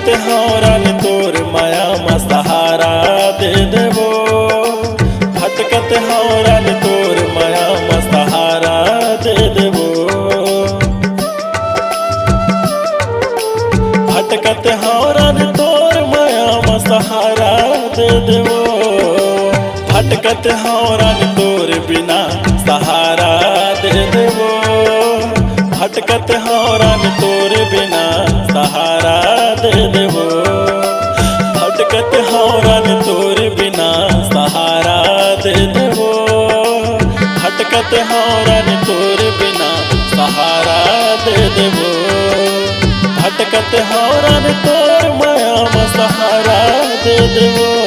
भटकत हौरन तोर माया में सहारा दे देवो। भटकत हौरन तोर माया में सहारा दे देवो। भटकत हौरन तोर माया में सहारा दे देवो। भटकत हौरन तोर बिना सहारा दे देवो। भटकत हौरन तोर बिना सहारा दे देवो। भटकत हौरन तोर बिना सहारा दे देवो। भटकत हौरन तोर बिना सहारा दे देवो। भटकत हौरन तोर माया में सहारा दे देवो।